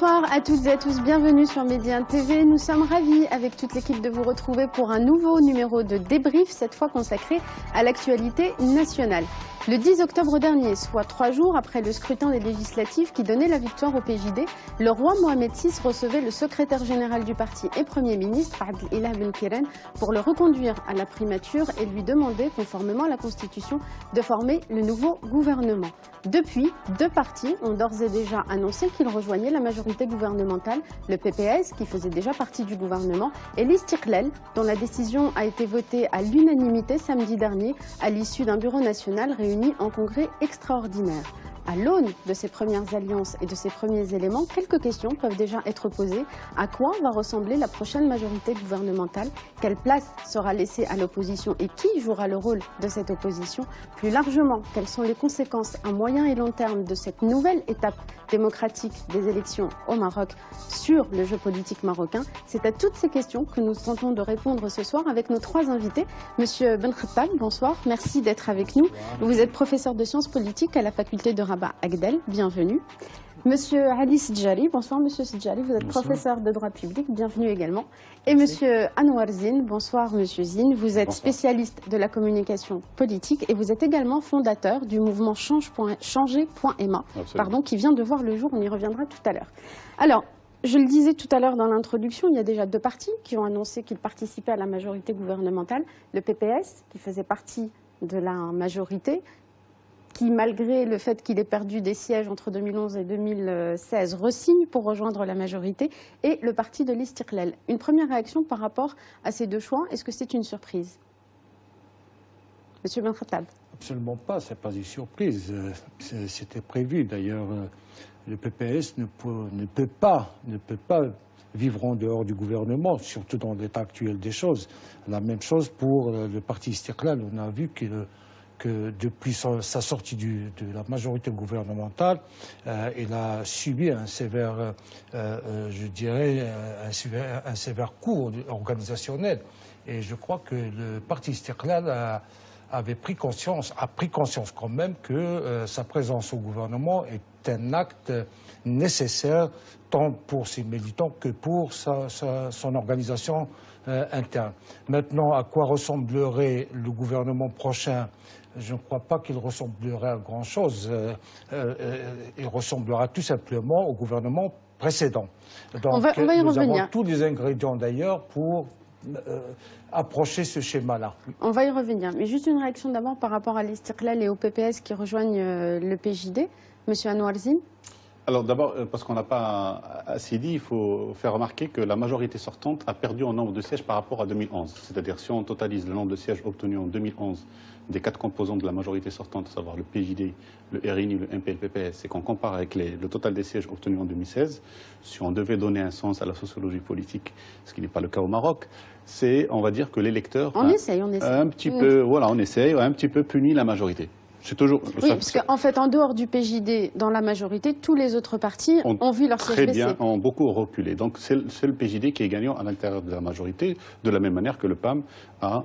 Bonsoir à toutes et à tous, bienvenue sur Média TV. Nous sommes ravis avec toute l'équipe de vous retrouver pour un nouveau numéro de débrief, cette fois consacré à l'actualité nationale. Le 10 octobre dernier, soit 3 jours après le scrutin des législatives qui donnait la victoire au PJD, le roi Mohamed VI recevait le secrétaire général du parti et Premier ministre, Abdel Ben Kiren, pour le reconduire à la primature et lui demander, conformément à la Constitution, de former le nouveau gouvernement. Depuis, deux partis ont d'ores et déjà annoncé qu'ils rejoignaient la majorité gouvernementale, le PPS, qui faisait déjà partie du gouvernement, et l'Istiqlal, dont la décision a été votée à l'unanimité samedi dernier, à l'issue d'un bureau national réuni en congrès extraordinaire. À l'aune de ces premières alliances et de ces premiers éléments, quelques questions peuvent déjà être posées. À quoi va ressembler la prochaine majorité gouvernementale? Quelle place sera laissée à l'opposition et qui jouera le rôle de cette opposition? Plus largement, quelles sont les conséquences à moyen et long terme de cette nouvelle étape démocratique des élections au Maroc sur le jeu politique marocain? C'est à toutes ces questions que nous tentons de répondre ce soir avec nos trois invités. Monsieur Ben Khattab, bonsoir, merci d'être avec nous. Vous êtes professeur de sciences politiques à la faculté de Rabat Agdel, bienvenue. Monsieur Ali Sidjari, bonsoir Monsieur Sidjari, vous êtes professeur de droit public, bienvenue également. Et Monsieur Anouar Zine, bonsoir Monsieur Zine, vous êtes spécialiste de la communication politique et vous êtes également fondateur du mouvement Changer.ma, qui vient de voir le jour, on y reviendra tout à l'heure. Alors, je le disais tout à l'heure dans l'introduction, il y a déjà deux partis qui ont annoncé qu'ils participaient à la majorité gouvernementale. Le PPS, qui faisait partie de la majorité, qui, malgré le fait qu'il ait perdu des sièges entre 2011 et 2016, re-signe pour rejoindre la majorité, et le parti de l'Istiqlal. Une première réaction par rapport à ces deux choix, est-ce que c'est une surprise? Monsieur Ben Khattab. Absolument pas, ce n'est pas une surprise. C'était prévu. D'ailleurs, le PPS ne peut pas vivre en dehors du gouvernement, surtout dans l'état actuel des choses. La même chose pour le parti Istiqlal. On a vu que depuis sa sortie de la majorité gouvernementale, il a subi un sévère, je dirais, un sévère coup organisationnel. Et je crois que le parti Istiqlal a pris conscience quand même que sa présence au gouvernement est un acte nécessaire tant pour ses militants que pour son organisation interne. Maintenant, à quoi ressemblerait le gouvernement prochain? Je ne crois pas qu'il ressemblerait à grand-chose. Il ressemblera tout simplement au gouvernement précédent. Donc, on va y nous revenir. avons tous les ingrédients d'ailleurs pour approcher ce schéma-là. On va y revenir. Mais juste une réaction d'abord par rapport à l'Istiqlal et au PPS qui rejoignent le PJD. Monsieur Anouar Zine. Alors d'abord, parce qu'on n'a pas assez dit, il faut faire remarquer que la majorité sortante a perdu en nombre de sièges par rapport à 2011. C'est-à-dire si on totalise le nombre de sièges obtenus en 2011 des quatre composants de la majorité sortante, à savoir le PJD, le RNI, le MP et le PPS, et qu'on compare avec le total des sièges obtenus en 2016, si on devait donner un sens à la sociologie politique, ce qui n'est pas le cas au Maroc, c'est, on va dire que l'électeur on essaye. Un petit peu, voilà, on essaye, un petit peu puni la majorité. C'est toujours. Oui, parce qu'en fait, en dehors du PJD, dans la majorité, tous les autres partis ont vu leur siège baisser. Très bien, ont beaucoup reculé. Donc c'est le PJD qui est gagnant à l'intérieur de la majorité, de la même manière que le PAM a,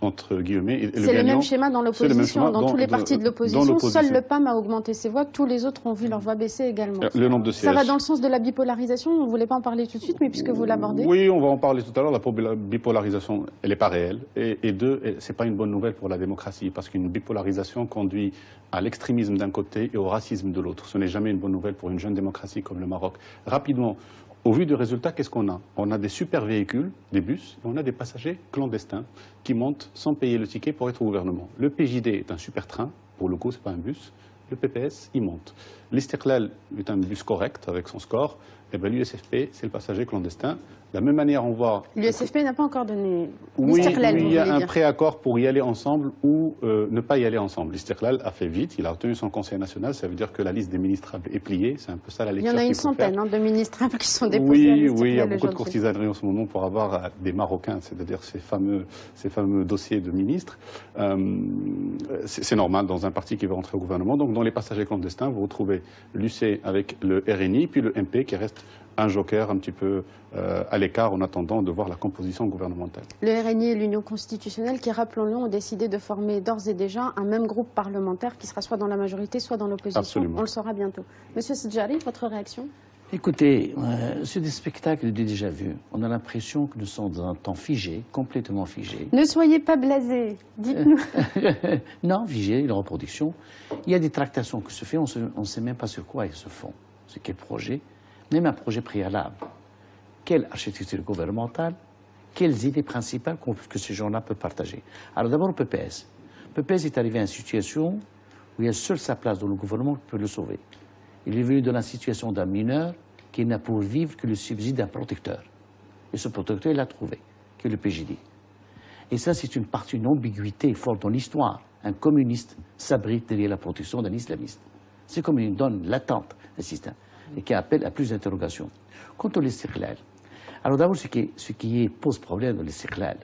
entre guillemets, c'est le même schéma dans l'opposition, dans tous les partis de l'opposition. Seul le PAM a augmenté ses voix, tous les autres ont vu leur voix baisser également. Le nombre de sièges. Ça va dans le sens de la bipolarisation, on ne voulait pas en parler tout de suite, mais puisque vous l'abordez. Oui, on va en parler tout à l'heure. La bipolarisation, elle n'est pas réelle. Et deux, ce n'est pas une bonne nouvelle pour la démocratie, parce qu'une bipolarisation conduit à l'extrémisme d'un côté et au racisme de l'autre. Ce n'est jamais une bonne nouvelle pour une jeune démocratie comme le Maroc. Rapidement, au vu du résultat, qu'est-ce qu'on a? On a des super véhicules, des bus, et on a des passagers clandestins qui montent sans payer le ticket pour être au gouvernement. Le PJD est un super train, pour le coup, ce n'est pas un bus. Le PPS, il monte. L'Istiqlal est un bus correct avec son score. Et bien l'USFP, c'est le passager clandestin. De la même manière, on va... L'USFP n'a pas encore donné... Oui, il y a un préaccord pour y aller ensemble ou ne pas y aller ensemble. L'Istiqlal a fait vite, il a obtenu son conseil national, ça veut dire que la liste des ministrables est pliée, c'est un peu ça la lecture. Il y en a une centaine de ministrables qui sont déposés à l'Istiqlal. Oui, il y a beaucoup de courtisanerie en ce moment pour avoir des Marocains, c'est-à-dire ces fameux dossiers de ministres. C'est normal dans un parti qui veut rentrer au gouvernement. Donc dans les passagers clandestins, vous retrouvez l'UC avec le RNI, puis le MP qui reste un joker un petit peu à l'écart en attendant de voir la composition gouvernementale. Le RNI et l'Union constitutionnelle qui, rappelons-le, ont décidé de former d'ores et déjà un même groupe parlementaire qui sera soit dans la majorité, soit dans l'opposition. Absolument. On le saura bientôt. Monsieur Sidjari, votre réaction? Écoutez, c'est des spectacles de déjà vu. On a l'impression que nous sommes dans un temps figé, complètement figé. Ne soyez pas blasés, dites-nous. Non, figé, une reproduction. Il y a des tractations qui se font, on ne sait même pas sur quoi ils se font. C'est quel projet, même un projet préalable. Quelle architecture gouvernementale, quelles idées principales que ces gens-là peuvent partager. Alors d'abord, le PPS. Le PPS est arrivé à une situation où il y a seule sa place dans le gouvernement qui peut le sauver. Il est venu dans la situation d'un mineur qui n'a pour vivre que le subside d'un protecteur. Et ce protecteur, il l'a trouvé, qui est le PJD. Et ça, c'est une partie, une ambiguïté forte dans l'histoire. Un communiste s'abrite derrière la protection d'un islamiste. C'est comme une donne latente, un système, et qui appelle à plus d'interrogations. Quant au l'istiqlal, alors d'abord, ce qui pose problème dans l'istiqlal,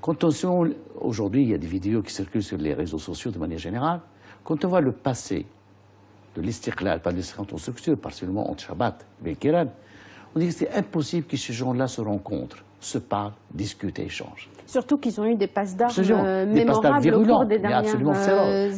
quand on sent, aujourd'hui, il y a des vidéos qui circulent sur les réseaux sociaux de manière générale, quand on voit le passé de l'istiqlal, pas de l'istiqlal en structure, partiellement entre Shabbat et Kiran, on dit que c'est impossible que ces gens-là se rencontrent, se parlent, discutent et échangent. Surtout qu'ils ont eu des passes d'armes des passes d'armes mémorables au cours des mais dernières absolument années.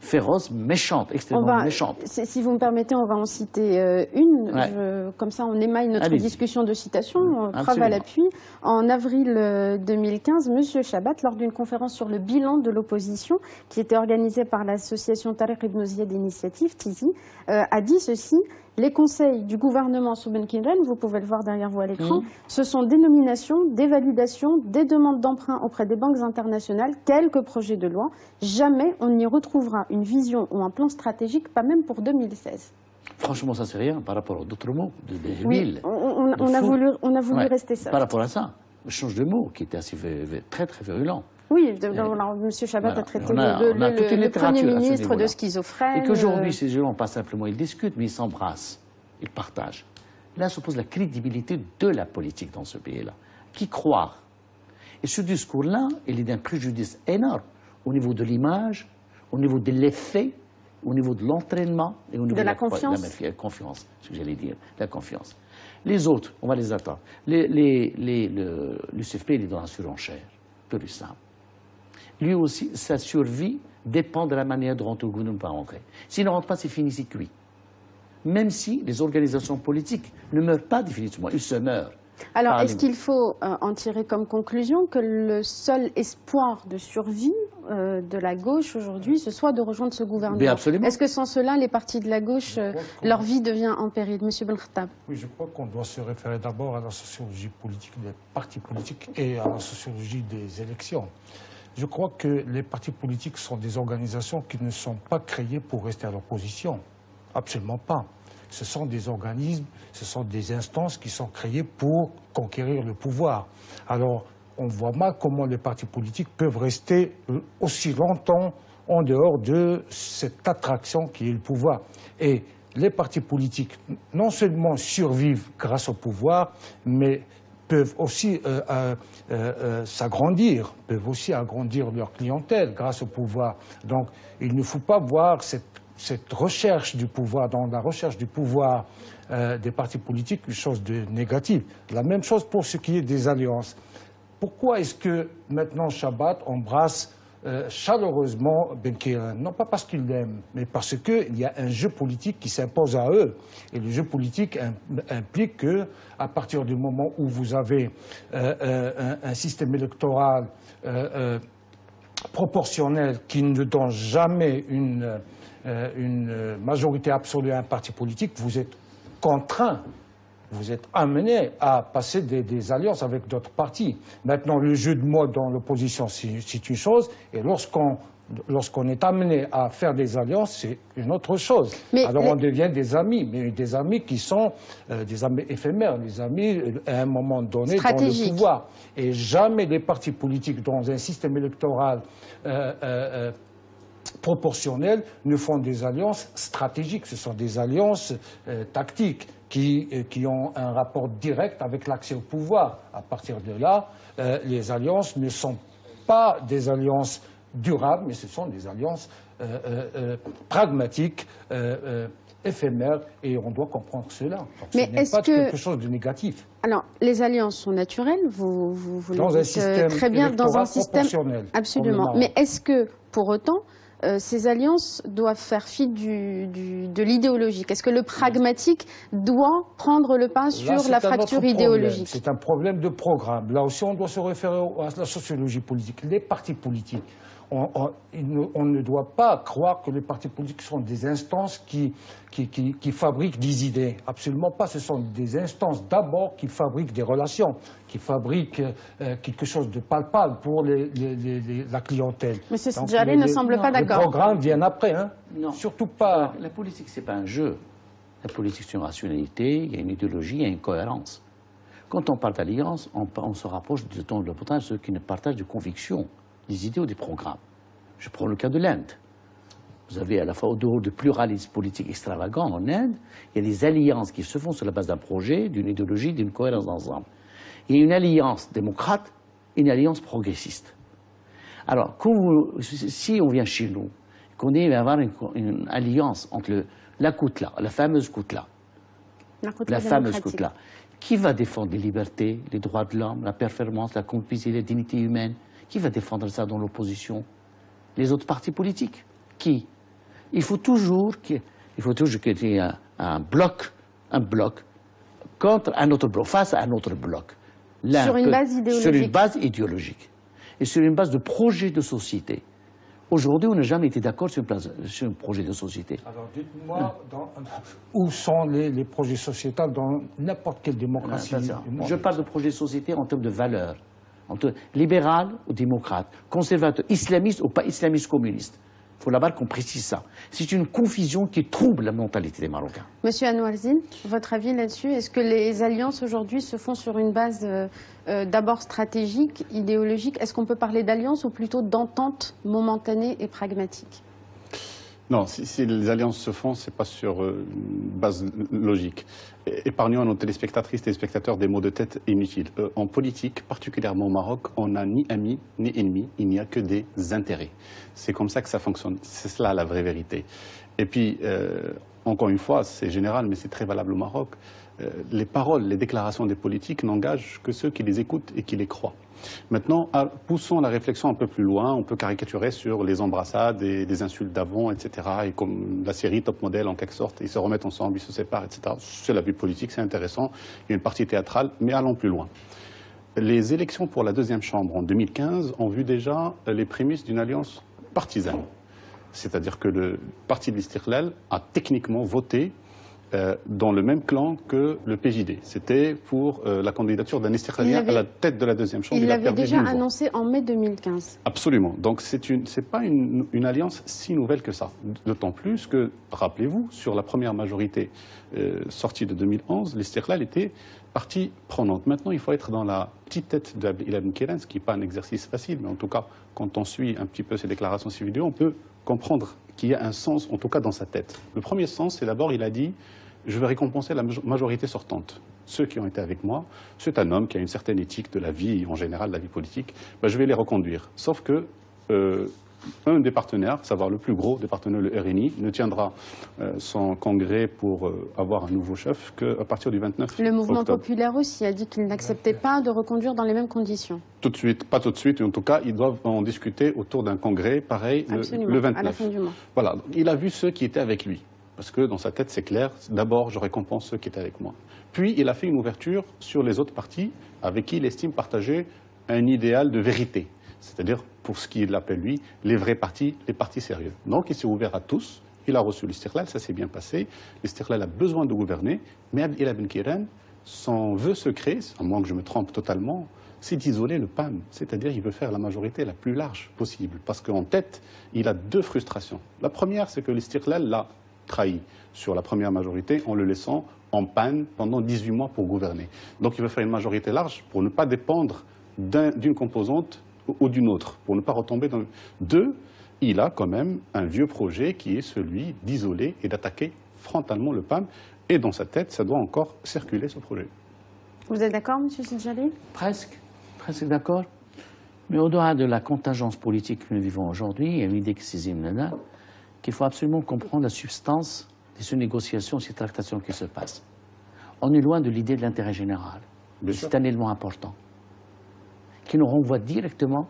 Féroce, méchante, extrêmement méchante. Si vous me permettez, on va en citer une. Ouais. Comme ça, on émaille notre discussion de citation, preuve à l'appui. En avril 2015, M. Chabat, lors d'une conférence sur le bilan de l'opposition, qui était organisée par l'association Tariq Ibn Ziyad d'Initiative, TIZI, a dit ceci: les conseils du gouvernement sous Ben Kinren, vous pouvez le voir derrière vous à l'écran, ce sont des nominations, des validations, des demandes d'emprunt auprès des banques internationales, quelques projets de loi. Jamais on n'y retrouvera une vision ou un plan stratégique, pas même pour 2016. Franchement, ça c'est rien par rapport aux d'autres mots, de oui, on a voulu rester ça. Par rapport à ça, le change de mot qui était assez très très virulent. Oui, M. Chabat a traité le Premier ministre de schizophrène. Et qu'aujourd'hui, ces gens, pas simplement, ils discutent, mais ils s'embrassent, ils partagent. Là se pose la crédibilité de la politique dans ce pays-là. Qui croire? Et ce discours-là, il est d'un préjudice énorme au niveau de l'image, au niveau de l'effet, au niveau de l'entraînement et au niveau de la confiance. La confiance, ce que j'allais dire, la confiance. Les autres, on va les attendre. Le CFP, il est dans la surenchère, pur et simple. Lui aussi, sa survie dépend de la manière dont le gouvernement va rentrer. S'il ne rentre pas, c'est fini, c'est cuit. Même si les organisations politiques ne meurent pas définitivement, ils se meurent. Alors, est-ce qu'il faut en tirer comme conclusion que le seul espoir de survie de la gauche aujourd'hui, ce soit de rejoindre ce gouvernement? Absolument. Est-ce que sans cela, les partis de la gauche, leur vie devient en péril? Monsieur Belkhatab. Oui, je crois qu'on doit se référer d'abord à la sociologie politique des partis politiques et à la sociologie des élections. Je crois que les partis politiques sont des organisations qui ne sont pas créées pour rester à l'opposition. Absolument pas. Ce sont des organismes, ce sont des instances qui sont créées pour conquérir le pouvoir. Alors, on voit mal comment les partis politiques peuvent rester aussi longtemps en dehors de cette attraction qui est le pouvoir. Et les partis politiques, non seulement survivent grâce au pouvoir, mais peuvent aussi s'agrandir, peuvent aussi agrandir leur clientèle grâce au pouvoir. Donc, il ne faut pas voir cette recherche du pouvoir, dans la recherche du pouvoir des partis politiques, une chose de négative. La même chose pour ce qui est des alliances. Pourquoi est-ce que maintenant Chabat embrasse chaleureusement Ben Kinren? Non pas parce qu'il l'aime, mais parce qu'il y a un jeu politique qui s'impose à eux. Et le jeu politique implique qu'à partir du moment où vous avez un système électoral proportionnel qui ne donne jamais une majorité absolue à un parti politique, vous êtes contraint, vous êtes amené à passer des alliances avec d'autres partis. Maintenant, le jeu de mots dans l'opposition, c'est une chose, et lorsqu'on est amené à faire des alliances, c'est une autre chose. Alors on devient des amis, mais des amis qui sont des amis éphémères, des amis à un moment donné dans le pouvoir. Et jamais les partis politiques dans un système électoral proportionnels ne font des alliances stratégiques, ce sont des alliances tactiques qui ont un rapport direct avec l'accès au pouvoir. À partir de là, les alliances ne sont pas des alliances durables, mais ce sont des alliances pragmatiques, éphémères, et on doit comprendre cela. Ce n'est pas quelque chose de négatif. Alors, les alliances sont naturelles, vous le dites très bien, dans un système proportionnel. Absolument. Mais est-ce que, pour autant, ces alliances doivent faire fi de l'idéologique? Est-ce que le pragmatique doit prendre le pas sur la fracture idéologique? C'est un problème de programme. Là aussi, on doit se référer à la sociologie politique. Les partis politiques, on ne doit pas croire que les partis politiques sont des instances qui fabriquent des idées. Absolument pas. Ce sont des instances d'abord qui fabriquent des relations, qui fabriquent quelque chose de palpable pour la clientèle. M. Sidjali ne semble pas d'accord. Les programmes viennent après, hein. Non. Surtout pas. La politique, c'est pas un jeu. La politique, c'est une rationalité, il y a une idéologie, il y a une cohérence. Quand on parle d'alliance, on se rapproche de ton de ceux qui ne partagent de convictions, des idées ou des programmes. Je prends le cas de l'Inde. Vous avez à la fois, au dehors de pluralisme politique extravagant en Inde, il y a des alliances qui se font sur la base d'un projet, d'une idéologie, d'une cohérence d'ensemble. Il y a une alliance démocrate et une alliance progressiste. Alors, si on vient chez nous, qu'on ait à avoir une alliance entre la Koutla, la fameuse Koutla, qui va défendre les libertés, les droits de l'homme, la performance, la complicité, la dignité humaine? Qui va défendre ça dans l'opposition? Les autres partis politiques? Qui? Il faut toujours qu'il y ait un bloc contre un autre bloc, face à un autre bloc. Sur une base idéologique. Sur une base idéologique. Et sur une base de projet de société. Aujourd'hui, on n'a jamais été d'accord sur un projet de société. Alors dites-moi, où sont les projets sociétals dans n'importe quelle démocratie? Je parle de projet de société en termes de valeurs. Entre libéral ou démocrate, conservateur, islamiste ou pas islamiste communiste. Il faut d'abord qu'on précise ça. C'est une confusion qui trouble la mentalité des Marocains. Monsieur Anouarzine, votre avis là-dessus? Est-ce que les alliances aujourd'hui se font sur une base d'abord stratégique, idéologique? Est-ce qu'on peut parler d'alliance ou plutôt d'entente momentanée et pragmatique? Non, si les alliances se font, ce n'est pas sur une base logique. Épargnons à nos téléspectatrices et téléspectateurs des mots de tête inutiles. En politique, particulièrement au Maroc, on n'a ni amis ni ennemis, il n'y a que des intérêts. C'est comme ça que ça fonctionne. C'est cela la vraie vérité. Et puis, encore une fois, c'est général, mais c'est très valable au Maroc. Les paroles, les déclarations des politiques n'engagent que ceux qui les écoutent et qui les croient. Maintenant, poussons la réflexion un peu plus loin. On peut caricaturer sur les embrassades et des insultes d'avant, etc. Et comme la série Top Model, en quelque sorte, ils se remettent ensemble, ils se séparent, etc. C'est la vie politique, c'est intéressant. Il y a une partie théâtrale, mais allons plus loin. Les élections pour la deuxième chambre en 2015 ont vu déjà les prémices d'une alliance partisane. C'est-à-dire que le parti de l'Istiqlal a techniquement voté dans le même clan que le PJD. C'était pour la candidature d'un Istiqlalien à la tête de la deuxième chambre. Il l'avait déjà annoncé en mai 2015. Absolument. Donc c'est pas une alliance si nouvelle que ça. D'autant plus que, rappelez-vous, sur la première majorité sortie de 2011, l'Istiqlal était partie prenante. Maintenant, il faut être dans la petite tête d'Abdelillah Ben Keren, ce qui n'est pas un exercice facile, mais en tout cas, quand on suit un petit peu ses déclarations, ses vidéos, on peut comprendre qu'il y a un sens, en tout cas dans sa tête. Le premier sens, c'est d'abord, il a dit: je vais récompenser la majorité sortante. Ceux qui ont été avec moi, c'est un homme qui a une certaine éthique de la vie, en général, de la vie politique, je vais les reconduire. Sauf que un des partenaires, savoir le plus gros des partenaires, le RNI, ne tiendra son congrès pour avoir un nouveau chef qu'à partir du 29 octobre. Le mouvement populaire aussi a dit qu'il n'acceptait pas de reconduire dans les mêmes conditions. Tout de suite, pas tout de suite, mais en tout cas, ils doivent en discuter autour d'un congrès, pareil, le 29. À la fin du mois. Voilà, il a vu ceux qui étaient avec lui. Parce que dans sa tête, c'est clair, d'abord, je récompense ceux qui étaient avec moi. Puis, il a fait une ouverture sur les autres partis avec qui il estime partager un idéal de vérité. C'est-à-dire, pour ce qu'il appelle, lui, les vrais partis, les partis sérieux. Donc, il s'est ouvert à tous. Il a reçu l'Istiqlal, ça s'est bien passé. L'Istiqlal a besoin de gouverner. Mais Abdelillah Ben Keren, son vœu secret, à moins que je me trompe totalement, c'est d'isoler le PAM. C'est-à-dire qu'il veut faire la majorité la plus large possible. Parce qu'en tête, il a deux frustrations. La première, c'est que l'Istiqlal l'a trahi sur la première majorité en le laissant en panne pendant 18 mois pour gouverner. Donc il veut faire une majorité large pour ne pas dépendre d'une composante ou d'une autre, pour ne pas retomber dans... Deux, il a quand même un vieux projet qui est celui d'isoler et d'attaquer frontalement le PAM. Et dans sa tête, ça doit encore circuler ce projet. Vous êtes d'accord, M. Sidjali? Presque d'accord. Mais au-delà de la contingence politique que nous vivons aujourd'hui, il y a une idée qui saisit Mnana, qu'il faut absolument comprendre la substance de ces négociations, ces tractations qui se passent. On est loin de l'idée de l'intérêt général. C'est un élément important qui nous renvoie directement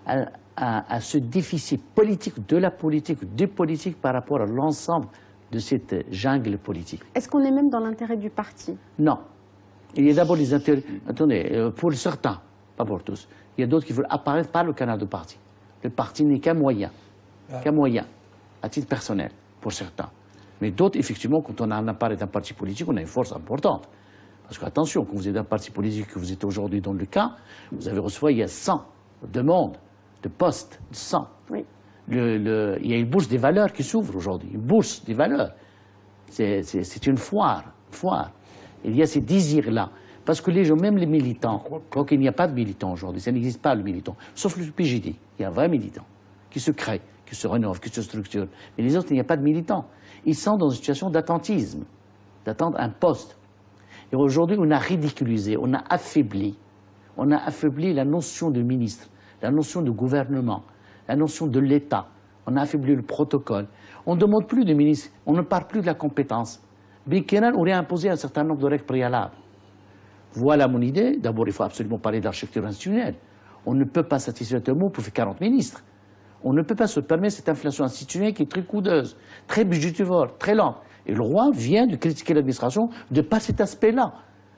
à à ce déficit politique, de la politique, des politiques par rapport à l'ensemble de cette jungle politique. Est-ce qu'on est même dans l'intérêt du parti? Non. Il y a d'abord les intérêts. Attendez, pour certains, pas pour tous. Il y a d'autres qui veulent apparaître par le canal de parti. Le parti n'est qu'un moyen, à titre personnel, pour certains. Mais d'autres, effectivement, quand on a un appareil d'un parti politique, on a une force importante. Parce que, attention, quand vous êtes un parti politique, que vous êtes aujourd'hui dans le cas, vous avez reçu, il y a 100 demandes de postes, 100. Oui. Il y a une bourse des valeurs qui s'ouvre aujourd'hui, une bourse des valeurs. C'est une foire. Il y a ces désirs-là. Parce que les gens, même les militants, croient qu'il n'y a pas de militants aujourd'hui, ça n'existe pas le militant, sauf le PJD. Il y a 20 militants qui se créent, qui se rénovent, qui se structurent. Mais les autres, il n'y a pas de militants. Ils sont dans une situation d'attentisme, d'attendre un poste. Et aujourd'hui, on a ridiculisé, on a affaibli la notion de ministre, la notion de gouvernement, la notion de l'État. On a affaibli le protocole. On ne demande plus de ministre, on ne parle plus de la compétence. Bekiran aurait imposé un certain nombre de règles préalables. Voilà mon idée. D'abord, il faut absolument parler d'architecture institutionnelle. On ne peut pas satisfaire tout le monde pour faire 40 ministres. On ne peut pas se permettre cette inflation institutionnelle qui est très coudeuse, très budgétivore, très lente. Et le roi vient de critiquer l'administration de pas cet aspect-là.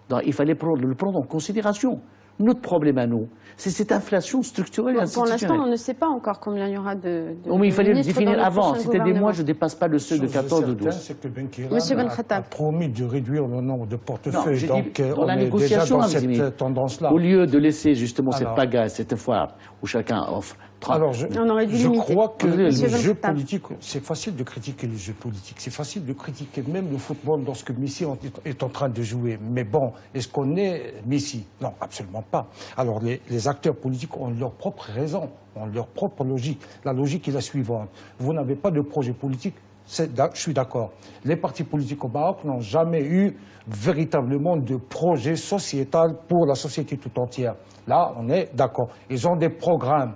Donc il fallait le prendre en considération. Notre problème à nous, c'est cette inflation structurelle et institutionnelle. Pour l'instant, on ne sait pas encore combien il y aura de mais il fallait le ministres définir dans le avant. prochain C'est-à-dire, moi, je ne gouvernement. dépasse pas le seuil de 14 ou 12. C'est que Ben Monsieur Ben Khelal Khattab. a promis de réduire le nombre de Non, portefeuilles. j'ai Donc, dit, dans on la est déjà négociation, dans mes amis, cette tendance-là. au lieu de laisser justement cette Alors, pagaille, cette foire où chacun offre 30. Alors, On aurait dû je limiter. crois que le Monsieur Ben jeu Khattab. politique, c'est facile de critiquer le jeu politique. C'est facile de critiquer même le football lorsque Messi est en train de jouer. Mais bon, est-ce qu'on est Messi? Non, absolument pas. Alors, les acteurs politiques ont leur propre raison, ont leur propre logique. La logique est la suivante. Vous n'avez pas de projet politique, je suis d'accord. Les partis politiques au Maroc n'ont jamais eu véritablement de projet sociétal pour la société tout entière. Là, on est d'accord. Ils ont des programmes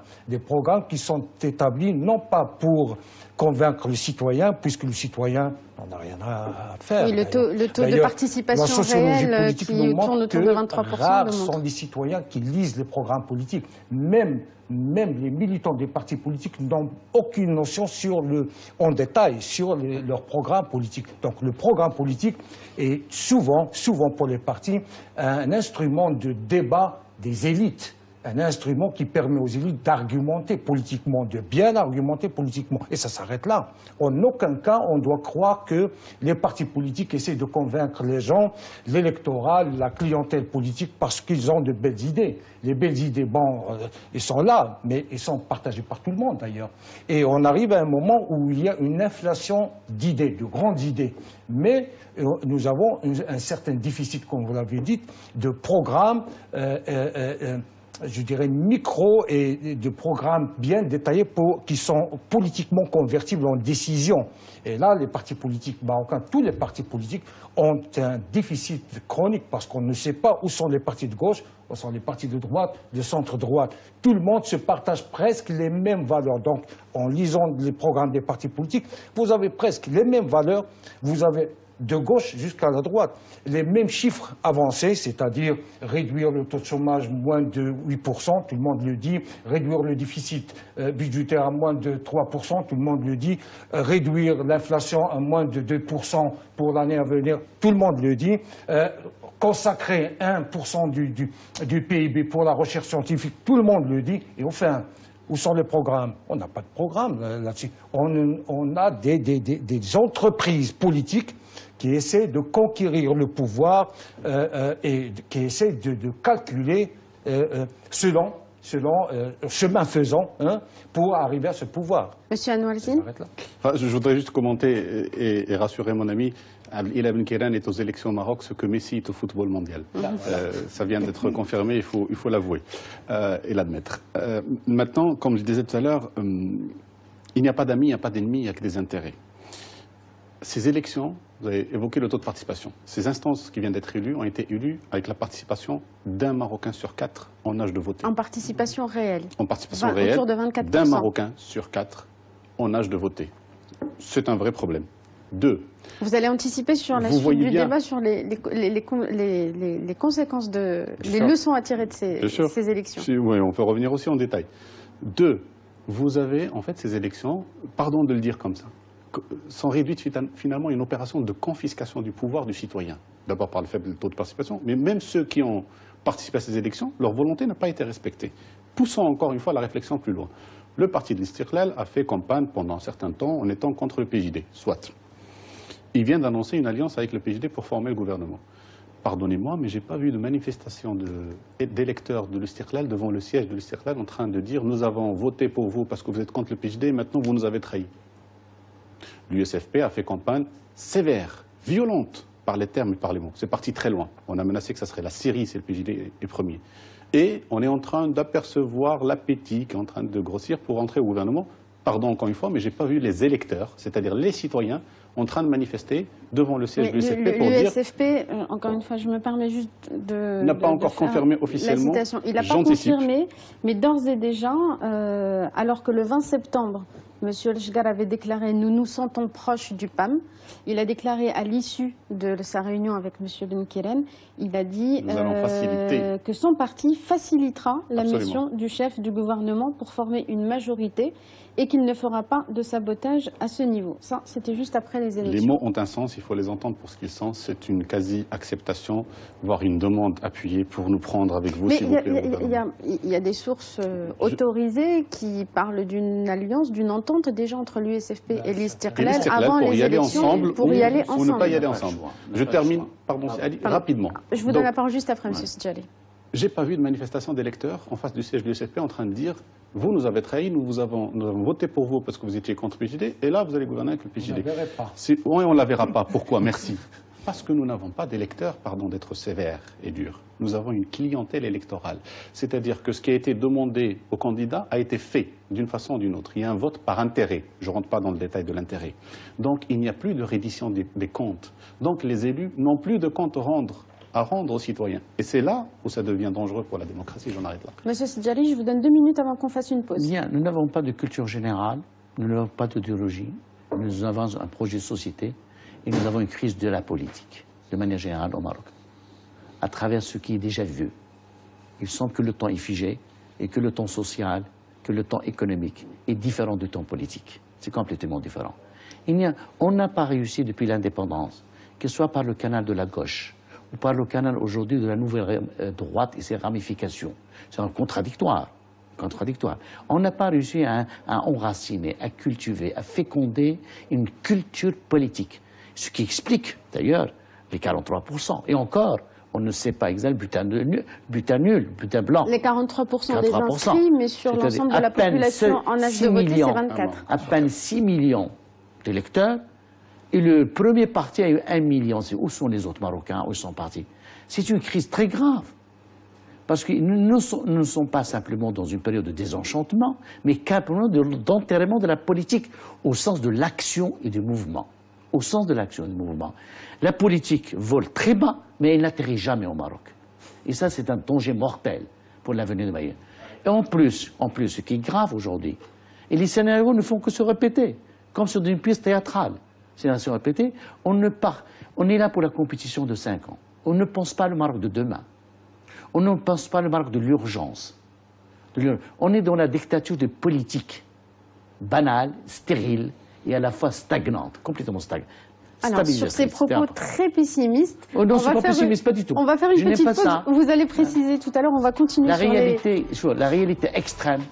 qui sont établis non pas pour convaincre le citoyen, puisque le citoyen n'en a rien à faire. Oui, le taux de D'ailleurs, participation la sociologie réelle politique qui nous montre tourne autour de que 23% rares le montre. sont les citoyens qui lisent les programmes politiques. Même les militants des partis politiques n'ont aucune notion en détail sur leurs programmes politiques. Donc le programme politique est souvent pour les partis, un instrument de débat des élites. Un instrument qui permet aux élites d'argumenter politiquement, de bien argumenter politiquement. Et ça s'arrête là. En aucun cas, on doit croire que les partis politiques essaient de convaincre les gens, l'électorat, la clientèle politique, parce qu'ils ont de belles idées. Les belles idées, bon, ils sont là, mais ils sont partagés par tout le monde d'ailleurs. Et on arrive à un moment où il y a une inflation d'idées, de grandes idées. Mais nous avons un certain déficit, comme vous l'avez dit, de programmes je dirais micro et de programmes bien détaillés qui sont politiquement convertibles en décisions. Et là, les partis politiques marocains, tous les partis politiques ont un déficit chronique parce qu'on ne sait pas où sont les partis de gauche, où sont les partis de droite, de centre-droite. Tout le monde se partage presque les mêmes valeurs. Donc, en lisant les programmes des partis politiques, vous avez presque les mêmes valeurs, vous avez de gauche jusqu'à la droite. Les mêmes chiffres avancés, c'est-à-dire réduire le taux de chômage moins de 8%, tout le monde le dit, réduire le déficit budgétaire à moins de 3%, tout le monde le dit, réduire l'inflation à moins de 2% pour l'année à venir, tout le monde le dit, consacrer 1% du PIB pour la recherche scientifique, tout le monde le dit, et enfin, où sont les programmes? On n'a pas de programme là-dessus. On a des entreprises politiques qui essaient de conquérir le pouvoir et qui essaient de calculer selon chemin faisant pour arriver à ce pouvoir. Monsieur Anoualzine. Enfin, je voudrais juste commenter et rassurer mon ami. Abdelillah Ben Khelal est aux élections au Maroc ce que Messi est au football mondial. Ça vient d'être confirmé, il faut l'avouer et l'admettre. Maintenant, comme je disais tout à l'heure, il n'y a pas d'amis, il n'y a pas d'ennemis, il n'y a que des intérêts. Ces élections, vous avez évoqué le taux de participation. Ces instances qui viennent d'être élues ont été élues avec la participation d'un Marocain sur 4 en âge de voter. En participation réelle. En participation réelle, autour de 24%. d'un Marocain sur 4 en âge de voter. C'est un vrai problème. 2. Vous allez anticiper sur la suite du débat sur les conséquences les leçons à tirer de ces élections. Oui, on peut revenir aussi en détail. 2. vous avez en fait ces élections, pardon de le dire comme ça, sont réduites finalement à une opération de confiscation du pouvoir du citoyen. D'abord par le faible taux de participation, mais même ceux qui ont participé à ces élections, leur volonté n'a pas été respectée. Poussons encore une fois la réflexion plus loin. Le parti de l'Istiqlal a fait campagne pendant un certain temps en étant contre le PJD, soit. Il vient d'annoncer une alliance avec le PJD pour former le gouvernement. Pardonnez-moi, mais je n'ai pas vu de manifestation d'électeurs de l'Istiqlal devant le siège de l'Istiqlal en train de dire « nous avons voté pour vous parce que vous êtes contre le PJD et maintenant vous nous avez trahis ». L'USFP a fait campagne sévère, violente par les termes et par les mots. C'est parti très loin. On a menacé que ça serait la Syrie si le PJD est premier. Et on est en train d'apercevoir l'appétit qui est en train de grossir pour entrer au gouvernement. Pardon encore une fois, mais je n'ai pas vu les électeurs, c'est-à-dire les citoyens, en train de manifester devant le siège de l'USFP pour dire... L'USFP, encore une fois, je me permets juste de... n'a pas encore confirmé officiellement. Il n'a pas confirmé, mais d'ores et déjà, alors que le 20 septembre, M. El-Shgar avait déclaré « nous nous sentons proches du PAM », il a déclaré à l'issue de sa réunion avec M. Ben Keren, il a dit que son parti facilitera la mission du chef du gouvernement pour former une majorité et qu'il ne fera pas de sabotage à ce niveau. Ça, c'était juste après les élections. Les mots ont un sens, il faut les entendre pour ce qu'ils sont. C'est une quasi-acceptation, voire une demande appuyée pour nous prendre avec vous, s'il vous plaît. Il y a des sources autorisées qui parlent d'une alliance, d'une entente déjà entre l'USFP et l'Istiqlal avant les élections pour y aller ensemble. Ou ne pas y aller ensemble. Je termine, pardon, rapidement. Je vous donne la parole juste après, M. Sidjali. Je n'ai pas vu de manifestation d'électeurs en face du siège de l'USFP en train de dire « vous nous avez trahis, nous avons voté pour vous parce que vous étiez contre le PJD et là vous allez gouverner avec le PJD ». On ne la verra pas. Oui, on ne la verra pas. Pourquoi? Merci. Parce que nous n'avons pas d'électeurs, pardon d'être sévères et durs. Nous avons une clientèle électorale. C'est-à-dire que ce qui a été demandé aux candidats a été fait d'une façon ou d'une autre. Il y a un vote par intérêt. Je ne rentre pas dans le détail de l'intérêt. Donc il n'y a plus de reddition des comptes. Donc les élus n'ont plus de comptes à rendre aux citoyens. Et c'est là où ça devient dangereux pour la démocratie. J'en arrête là. Monsieur Sidjali, je vous donne 2 minutes avant qu'on fasse une pause. Bien, nous n'avons pas de culture générale, nous n'avons pas d'idéologie, nous avons un projet de société et nous avons une crise de la politique, de manière générale au Maroc, à travers ce qui est déjà vu. Il semble que le temps est figé et que le temps social, que le temps économique est différent du temps politique. C'est complètement différent. On n'a pas réussi depuis l'indépendance, que ce soit par le canal de la gauche, ou par le canal aujourd'hui de la nouvelle droite et ses ramifications. C'est un contradictoire. On n'a pas réussi à enraciner, à cultiver, à féconder une culture politique. Ce qui explique d'ailleurs les 43%. Et encore, on ne sait pas exactement bulletin nul, bulletin blanc. Les 43% des inscrits, mais sur l'ensemble de la population en âge de voter, c'est 24. À peine 6 millions d'électeurs. Et le premier parti a eu 1 million. Où sont les autres Marocains? Où ils sont partis? C'est une crise très grave. Parce que nous ne sommes pas simplement dans une période de désenchantement, mais carrément d'enterrement de la politique, au sens de l'action et du mouvement. Au sens de l'action et du mouvement. La politique vole très bas, mais elle n'atterrit jamais au Maroc. Et ça, c'est un danger mortel pour l'avenir de Mayotte. Et en plus, ce qui est grave aujourd'hui, et les scénarios ne font que se répéter, comme sur une pièce théâtrale. C'est à se répéter, on est là pour la compétition de 5 ans. On ne pense pas le Maroc de demain. On ne pense pas le Maroc de l'urgence. On est dans la dictature de politique banale, stérile et à la fois stagnante, complètement stagnante. Alors, sur ces propos très pessimistes, oh non, c'est pas pessimiste, pas du tout. On va faire une petite pause. Ça. Vous allez préciser tout à l'heure, on va continuer la réalité extrême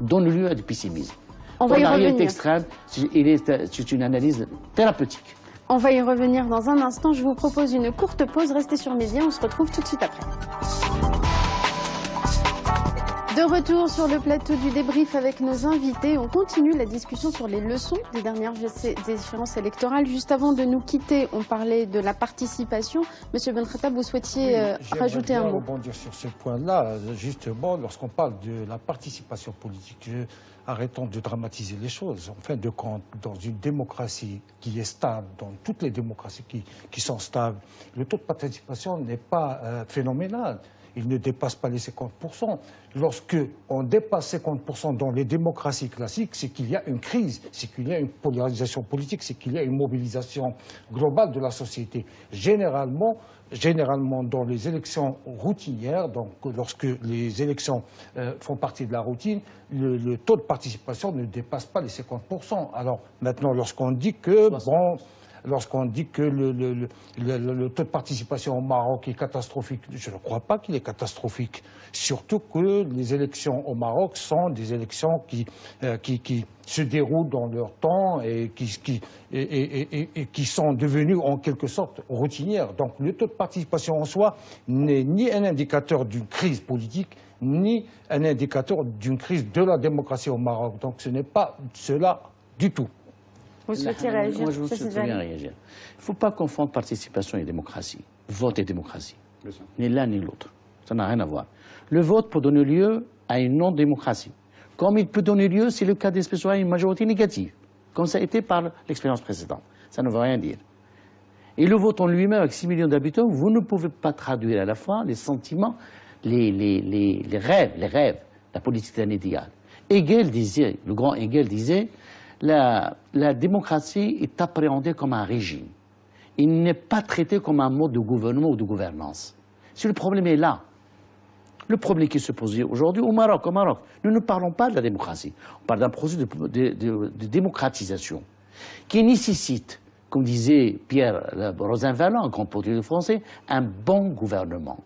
donne lieu à du pessimisme. On va y la revenir. Réalité extrême, c'est une analyse thérapeutique. On va y revenir dans un instant. Je vous propose une courte pause. Restez sur Média, on se retrouve tout de suite après. De retour sur le plateau du débrief avec nos invités, on continue la discussion sur les leçons des dernières échéances électorales. Juste avant de nous quitter, on parlait de la participation. Monsieur Ben Khattab, vous souhaitiez rajouter un mot? Je rebondir sur ce point-là. Justement, lorsqu'on parle de la participation politique, arrêtons de dramatiser les choses. En fin de compte, dans une démocratie qui est stable, dans toutes les démocraties qui sont stables, le taux de participation n'est pas phénoménal. Il ne dépasse pas les 50%. Lorsque on dépasse 50% dans les démocraties classiques, c'est qu'il y a une crise, c'est qu'il y a une polarisation politique, c'est qu'il y a une mobilisation globale de la société. Généralement, généralement dans les élections routinières, donc lorsque les élections font partie de la routine, le taux de participation ne dépasse pas les 50%. Alors maintenant, lorsqu'on dit que le taux de participation au Maroc est catastrophique, je ne crois pas qu'il est catastrophique. Surtout que les élections au Maroc sont des élections qui se déroulent dans leur temps et qui sont devenues en quelque sorte routinières. Donc le taux de participation en soi n'est ni un indicateur d'une crise politique, ni un indicateur d'une crise de la démocratie au Maroc. Donc ce n'est pas cela du tout. Vous souhaitez réagir? Moi, je vous souhaite bien réagir. Il ne faut pas confondre participation et démocratie. Vote et démocratie. Ni l'un ni l'autre. Ça n'a rien à voir. Le vote peut donner lieu à une non-démocratie. Comme il peut donner lieu, c'est le cas d'espèce, à une majorité négative. Comme ça a été par l'expérience précédente. Ça ne veut rien dire. Et le vote en lui-même, avec 6 millions d'habitants, vous ne pouvez pas traduire à la fois les sentiments, les rêves, la politique d'un idéal. Hegel disait, le grand Hegel disait, la démocratie est appréhendée comme un régime. Il n'est pas traité comme un mode de gouvernement ou de gouvernance. Si le problème est là, le problème qui se pose aujourd'hui au Maroc, nous ne parlons pas de la démocratie. On parle d'un processus de démocratisation qui nécessite, comme disait Pierre Rosanvallon, un grand politique français, un bon gouvernement.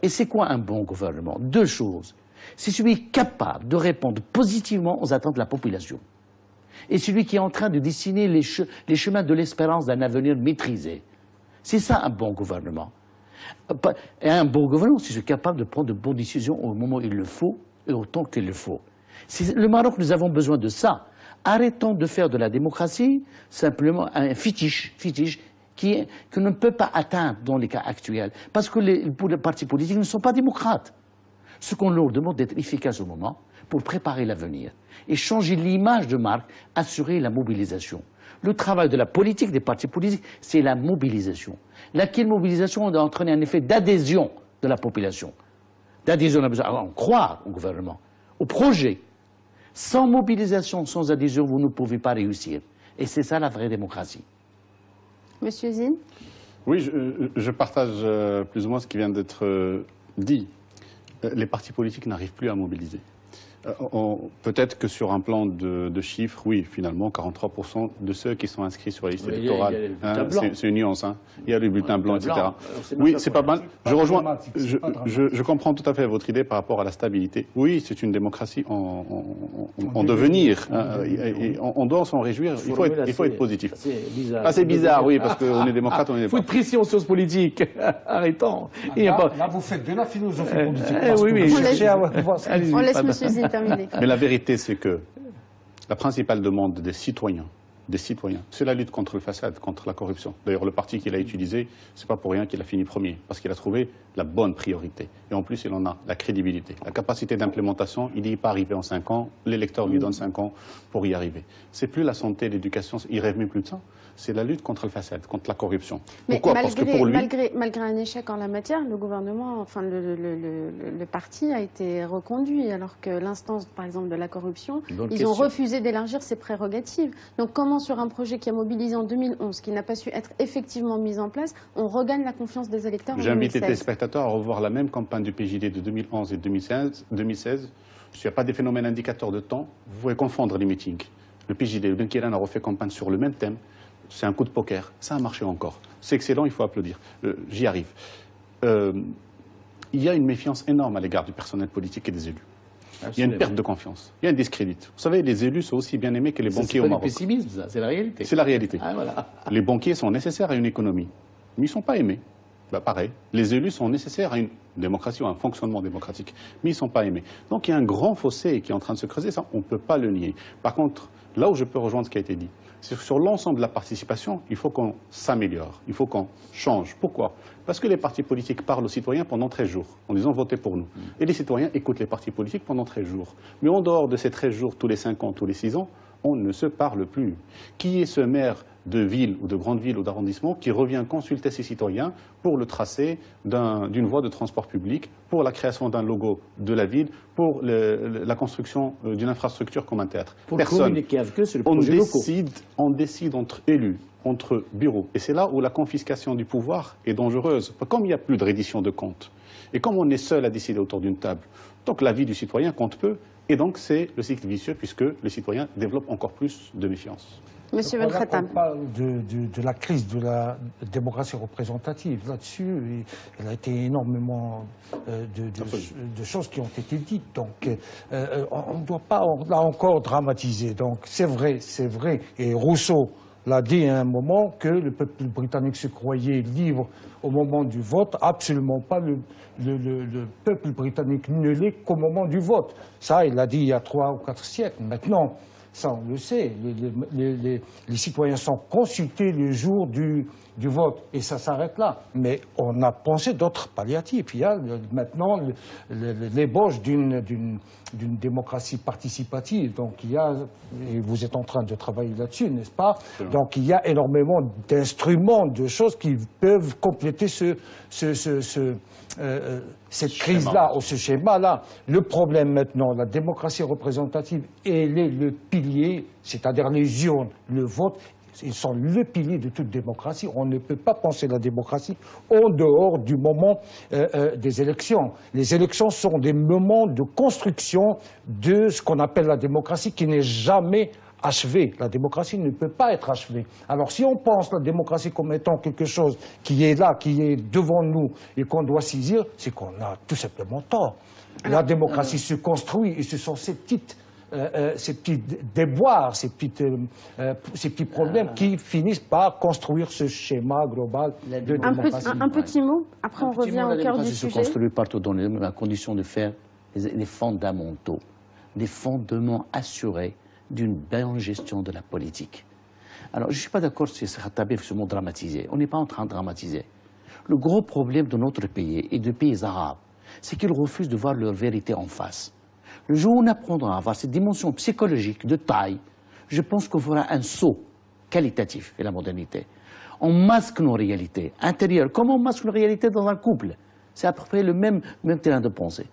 Et c'est quoi un bon gouvernement? Deux choses. C'est celui capable de répondre positivement aux attentes de la population. Et celui qui est en train de dessiner les chemins de l'espérance d'un avenir maîtrisé. C'est ça un bon gouvernement. Et un bon gouvernement, c'est celui capable de prendre de bonnes décisions au moment où il le faut et autant qu'il le faut. Le Maroc, nous avons besoin de ça. Arrêtons de faire de la démocratie simplement un fétiche que ne peut pas atteindre dans les cas actuels. Parce que les partis politiques ne sont pas démocrates. Ce qu'on leur demande d'être efficace au moment pour préparer l'avenir et changer l'image de marque, assurer la mobilisation. Le travail de la politique, des partis politiques, c'est la mobilisation. Laquelle mobilisation doit entraîner un effet d'adhésion de la population. D'adhésion, on a besoin de croire au gouvernement, au projet. Sans mobilisation, sans adhésion, vous ne pouvez pas réussir. Et c'est ça la vraie démocratie. Monsieur Zine? Oui, je partage plus ou moins ce qui vient d'être dit. Les partis politiques n'arrivent plus à mobiliser. Peut-être que sur un plan de chiffres, oui, finalement, 43% de ceux qui sont inscrits sur la liste électorale, c'est une nuance, hein. Il y a le bulletin blanc, etc. Oui, c'est pas mal. Je rejoins, je comprends tout à fait votre idée par rapport à la stabilité. Oui, c'est une démocratie en devenir. On doit s'en réjouir. Il faut être positif. C'est bizarre, oui, parce qu'on est démocrate, on est Il faut être précis en sciences politiques. Arrêtons. Là, vous faites de la philosophie politique. On laisse monsieur Zine terminer. Mais la vérité, c'est que la principale demande des citoyens, c'est la lutte contre le façade, contre la corruption. D'ailleurs, le parti qu'il a utilisé, c'est pas pour rien qu'il a fini premier, parce qu'il a trouvé la bonne priorité. Et en plus, il en a la crédibilité, la capacité d'implémentation. Il n'y est pas arrivé en 5 ans, l'électeur lui donne 5 ans pour y arriver. C'est plus la santé, l'éducation, il rêve même plus de ça. C'est la lutte contre le façade, contre la corruption. Mais pourquoi? Parce que pour lui... malgré un échec en la matière, le gouvernement, enfin le parti a été reconduit, alors que l'instance, par exemple, de la corruption, ils ont refusé d'élargir ses prérogatives. Donc comment, sur un projet qui a mobilisé en 2011, qui n'a pas su être effectivement mis en place, on regagne la confiance des électeurs en 2016? J'invite les téléspectateurs à revoir la même campagne du PJD de 2011 et 2016. S'il n'y a pas des phénomènes indicateurs de temps, vous pouvez confondre les meetings. Le PJD, le Ben Kéran a refait campagne sur le même thème. C'est un coup de poker. Ça a marché encore. C'est excellent, il faut applaudir. J'y arrive. Il y a une méfiance énorme à l'égard du personnel politique et des élus. Il y a une perte de confiance. Il y a un discrédit. Vous savez, les élus sont aussi bien aimés que les banquiers au Maroc. C'est pas du pessimisme, c'est la réalité. C'est la réalité. Ah, voilà. Les banquiers sont nécessaires à une économie, mais ils ne sont pas aimés. Pareil. Les élus sont nécessaires à une démocratie ou à un fonctionnement démocratique, mais ils ne sont pas aimés. Donc il y a un grand fossé qui est en train de se creuser, ça, on ne peut pas le nier. Par contre, là où je peux rejoindre ce qui a été dit, c'est que sur l'ensemble de la participation, il faut qu'on s'améliore, il faut qu'on change. Pourquoi? Parce que les partis politiques parlent aux citoyens pendant 13 jours, en disant votez pour nous. Et les citoyens écoutent les partis politiques pendant 13 jours. Mais en dehors de ces 13 jours, tous les 5 ans, tous les 6 ans, on ne se parle plus. Qui est ce maire de ville ou de grande ville ou d'arrondissement qui revient consulter ses citoyens pour le tracé d'une voie de transport public, pour la création d'un logo de la ville, pour la construction d'une infrastructure comme un théâtre? Pour Personne. communiquer avec eux sur les projets locaux. On décide entre élus, entre bureaux. Et c'est là où la confiscation du pouvoir est dangereuse. Comme il n'y a plus de reddition de comptes, et comme on est seul à décider autour d'une table, donc la vie du citoyen compte peu, et donc c'est le cycle vicieux puisque le citoyen développe encore plus de méfiance. Monsieur Voilà Belkhatam. qu'on parle de la crise de la démocratie représentative. Là-dessus, il a été énormément de choses qui ont été dites. Donc, on ne doit pas, là encore, dramatiser. Donc, c'est vrai. Et Rousseau l'a dit à un moment que le peuple britannique se croyait libre au moment du vote. Absolument pas. Le peuple britannique ne l'est qu'au moment du vote. Ça, il l'a dit il y a 3 ou 4 siècles. Maintenant, ça, on le sait, les citoyens sont consultés le jour du vote, et ça s'arrête là. Mais on a pensé d'autres palliatifs. Il y a maintenant l'ébauche d'une démocratie participative. Donc il y a, et vous êtes en train de travailler là-dessus, n'est-ce pas? Donc il y a énormément d'instruments, de choses qui peuvent compléter cette crise-là, ou ce schéma-là. Le problème maintenant, la démocratie représentative, elle est le pilier, c'est-à-dire les urnes, le vote, ils sont le pilier de toute démocratie. On ne peut pas penser la démocratie en dehors du moment des élections. Les élections sont des moments de construction de ce qu'on appelle la démocratie qui n'est jamais achevée. La démocratie ne peut pas être achevée. Alors si on pense la démocratie comme étant quelque chose qui est là, qui est devant nous et qu'on doit saisir, c'est qu'on a tout simplement tort. La démocratie se construit et ce sont ces petits déboires, ces petits problèmes qui finissent par construire ce schéma global de démocratie. Un petit mot, après on revient au cœur du sujet. Se construit partout dans la condition de faire des fondamentaux, des fondements assurés d'une bonne gestion de la politique. Alors, je ne suis pas d'accord sur ce mot dramatisé. On n'est pas en train de dramatiser. Le gros problème de notre pays et des pays arabes, c'est qu'ils refusent de voir leur vérité en face. Le jour où on apprendra à avoir cette dimension psychologique de taille, je pense qu'on fera un saut qualitatif vers la modernité. On masque nos réalités intérieures, comme on masque nos réalités dans un couple. C'est à peu près le même terrain de pensée.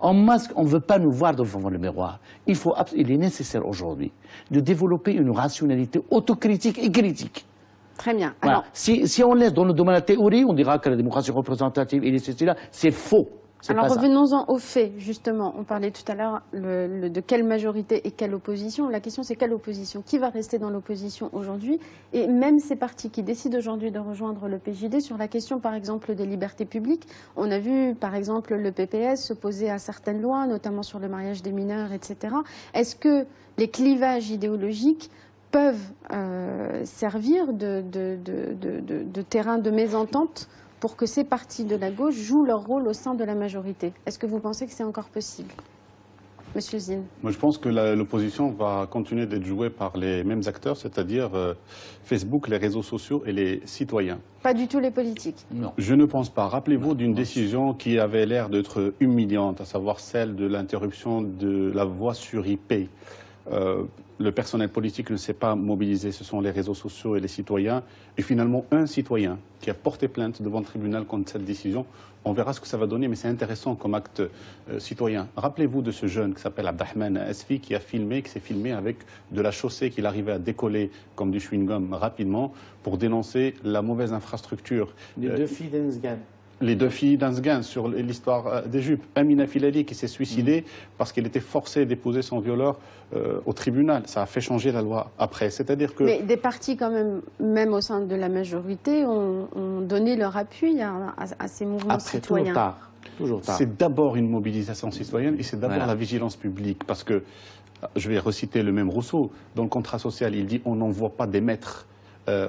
En masque, on ne veut pas nous voir devant le miroir. Il est nécessaire aujourd'hui de développer une rationalité autocritique et critique. Très bien. Voilà. Alors, si on laisse dans le domaine de la théorie, on dira que la démocratie représentative et là, c'est faux. Alors revenons-en aux faits, justement. On parlait tout à l'heure de quelle majorité et quelle opposition. La question, c'est quelle opposition? Qui va rester dans l'opposition aujourd'hui? Et même ces partis qui décident aujourd'hui de rejoindre le PJD sur la question, par exemple, des libertés publiques. On a vu, par exemple, le PPS s'opposer à certaines lois, notamment sur le mariage des mineurs, etc. Est-ce que les clivages idéologiques peuvent servir de terrain de mésentente pour que ces partis de la gauche jouent leur rôle au sein de la majorité? Est-ce que vous pensez que c'est encore possible? Monsieur Zine. Moi, je pense que l'opposition va continuer d'être jouée par les mêmes acteurs, c'est-à-dire Facebook, les réseaux sociaux et les citoyens. Pas du tout les politiques? Non. Je ne pense pas. Rappelez-vous d'une décision qui avait l'air d'être humiliante, à savoir celle de l'interruption de la voix sur IP. Le personnel politique ne s'est pas mobilisé, ce sont les réseaux sociaux et les citoyens. Et finalement, un citoyen qui a porté plainte devant le tribunal contre cette décision, on verra ce que ça va donner, mais c'est intéressant comme acte citoyen. Rappelez-vous de ce jeune qui s'appelle Abdahman Asfi, qui s'est filmé avec de la chaussée qu'il arrivait à décoller comme du chewing-gum rapidement pour dénoncer la mauvaise infrastructure. Les deux filles d'Enzgan. Les deux filles d'Enzgan sur l'histoire des jupes. Amina Filali qui s'est suicidée parce qu'elle était forcée d'épouser son violeur au tribunal. Ça a fait changer la loi après. C'est-à-dire que... Mais des partis quand même au sein de la majorité, ont donné leur appui à ces mouvements citoyens. Toujours tard. C'est d'abord une mobilisation citoyenne et c'est d'abord la vigilance publique. Parce que, je vais reciter le même Rousseau, dans le contrat social, il dit on n'envoie pas des maîtres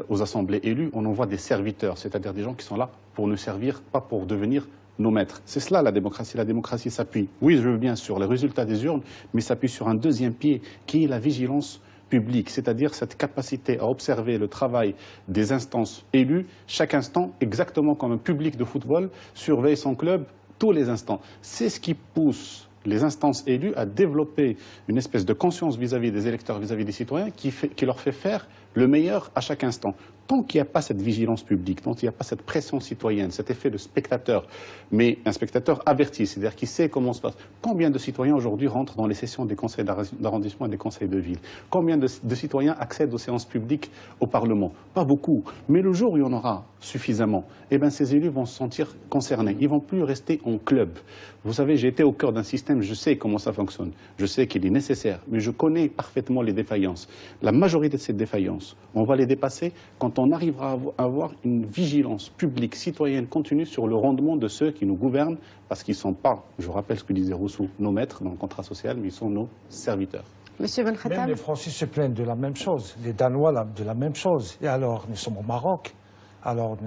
aux assemblées élues, on envoie des serviteurs, c'est-à-dire des gens qui sont là pour nous servir, pas pour devenir nos maîtres. C'est cela la démocratie. La démocratie s'appuie, oui, je veux bien, sur les résultats des urnes, mais s'appuie sur un deuxième pied qui est la vigilance publique, c'est-à-dire cette capacité à observer le travail des instances élues, chaque instant, exactement comme un public de football surveille son club tous les instants. C'est ce qui pousse les instances élues à développer une espèce de conscience vis-à-vis des électeurs, vis-à-vis des citoyens, qui leur fait faire le meilleur à chaque instant. Tant qu'il n'y a pas cette vigilance publique, tant qu'il n'y a pas cette pression citoyenne, cet effet de spectateur, mais un spectateur averti, c'est-à-dire qui sait comment se passe. Combien de citoyens aujourd'hui rentrent dans les sessions des conseils d'arrondissement et des conseils de ville? Combien de citoyens accèdent aux séances publiques au Parlement? Pas beaucoup. Mais le jour où il y en aura suffisamment, eh bien, ces élus vont se sentir concernés. Ils ne vont plus rester en club. Vous savez, j'ai été au cœur d'un système, je sais comment ça fonctionne. Je sais qu'il est nécessaire, mais je connais parfaitement les défaillances. La majorité de ces défaillances, on va les dépasser quand on arrivera à avoir une vigilance publique, citoyenne, continue sur le rendement de ceux qui nous gouvernent, parce qu'ils ne sont pas, je rappelle ce que disait Rousseau, nos maîtres dans le contrat social, mais ils sont nos serviteurs. Monsieur Ben Même Khattab. les Français se plaignent de la même chose, les Danois de la même chose. Et alors, nous sommes au Maroc. Alors,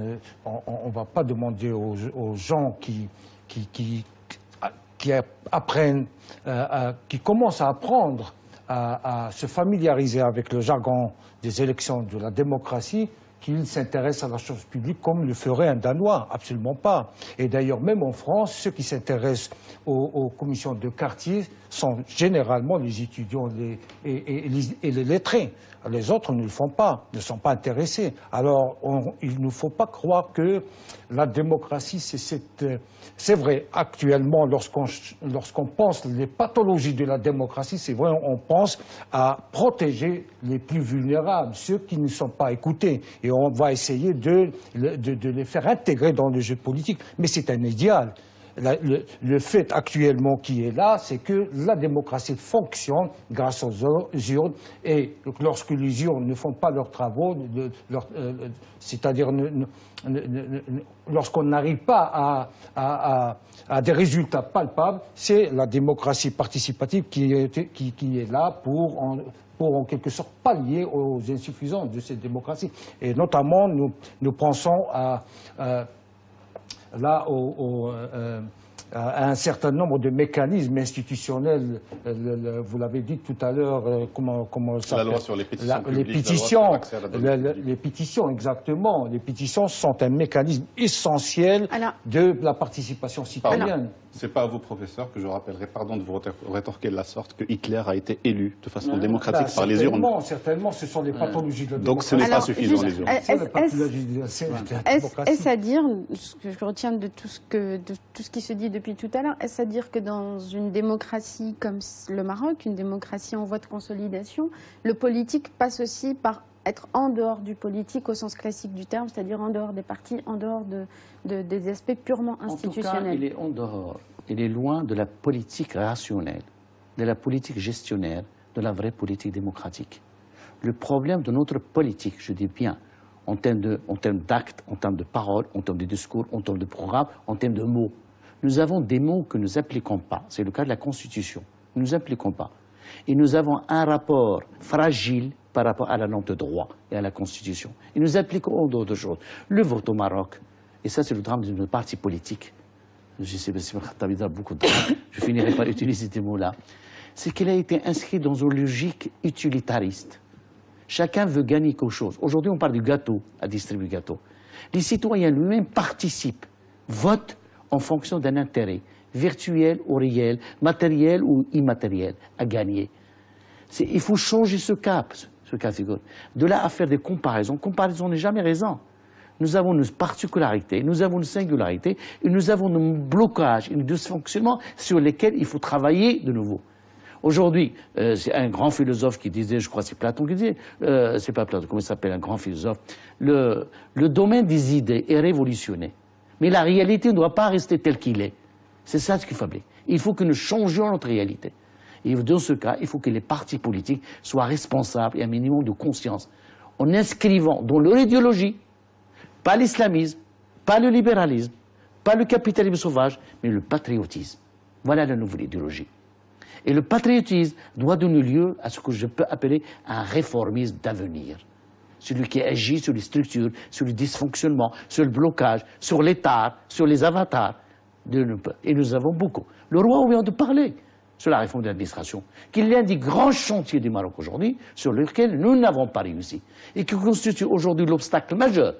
on ne va pas demander aux gens qui apprennent, qui commencent à apprendre à se familiariser avec le jargon des élections de la démocratie, qu'ils s'intéressent à la chose publique comme le ferait un Danois. Absolument pas. Et d'ailleurs, même en France, ceux qui s'intéressent aux commissions de quartier sont généralement les étudiants et les lettrés. Les autres ne le font pas, ne sont pas intéressés. Alors, il ne faut pas croire que la démocratie, c'est vrai, actuellement, lorsqu'on pense les pathologies de la démocratie, c'est vrai, on pense à protéger les plus vulnérables, ceux qui ne sont pas écoutés. Et on va essayer de les faire intégrer dans le jeu politique. Mais c'est un idéal. Le fait actuellement qui est là, c'est que la démocratie fonctionne grâce aux urnes, et lorsque les urnes ne font pas leurs travaux, c'est-à-dire lorsqu'on n'arrive pas à des résultats palpables, c'est la démocratie participative qui est là pour en quelque sorte pallier aux insuffisances de cette démocratie. Et notamment, nous pensons à un certain nombre de mécanismes institutionnels. Vous l'avez dit tout à l'heure, comment ça La loi sur les pétitions publiques, les pétitions, exactement. Les pétitions sont un mécanisme essentiel de la participation citoyenne. C'est pas à vous, professeur, que je rappellerai, pardon de vous rétorquer de la sorte, que Hitler a été élu de façon démocratique par les urnes. Certainement, ce sont les pathologies de la Donc démocratie. ce n'est pas suffisant, les urnes. Est-ce à dire, ce que je retiens de tout ce qui se dit depuis tout à l'heure, est-ce à dire que dans une démocratie comme le Maroc, une démocratie en voie de consolidation, le politique passe aussi par être en dehors du politique au sens classique du terme, c'est-à-dire en dehors des partis, en dehors des aspects purement institutionnels? En tout cas, il est en dehors. Il est loin de la politique rationnelle, de la politique gestionnaire, de la vraie politique démocratique. Le problème de notre politique, je dis bien, en termes d'actes, en termes de paroles, en termes de discours, en termes de programmes, en termes de mots. Nous avons des mots que nous n'appliquons pas. C'est le cas de la Constitution. Nous n'appliquons pas. Et nous avons un rapport fragile par rapport à la norme de droit et à la Constitution. Et nous appliquons d'autres choses. Le vote au Maroc, et ça c'est le drame de notre parti politique. Je sais pas si vous avez beaucoup de drame, je finirai par utiliser ces mots-là. C'est qu'il a été inscrit dans une logique utilitariste. Chacun veut gagner quelque chose. Aujourd'hui, on parle du gâteau, à distribuer le gâteau. Les citoyens eux-mêmes participent, votent en fonction d'un intérêt, virtuel ou réel, matériel ou immatériel, à gagner. Il faut changer ce cap, ce cas de figure. De là à faire des comparaisons. Comparaison n'est jamais raison. Nous avons une particularité, nous avons une singularité, et nous avons un blocage, un dysfonctionnement sur lesquels il faut travailler de nouveau. Aujourd'hui, c'est un grand philosophe qui disait, je crois que c'est Platon qui disait, c'est pas Platon, comment il s'appelle, un grand philosophe, le domaine des idées est révolutionné. Mais la réalité ne doit pas rester telle qu'il est. C'est ça ce qu'il faut appeler. Il faut que nous changions notre réalité. Et dans ce cas, il faut que les partis politiques soient responsables et un minimum de conscience, en inscrivant dans leur idéologie, pas l'islamisme, pas le libéralisme, pas le capitalisme sauvage, mais le patriotisme. Voilà la nouvelle idéologie. Et le patriotisme doit donner lieu à ce que je peux appeler un réformisme d'avenir. Celui qui agit sur les structures, sur le dysfonctionnement, sur le blocage, sur l'état, sur les avatars. Et nous avons beaucoup. Le roi vient de parler sur la réforme de l'administration, qui est l'un des grands chantiers du Maroc aujourd'hui, sur lequel nous n'avons pas réussi, et qui constitue aujourd'hui l'obstacle majeur.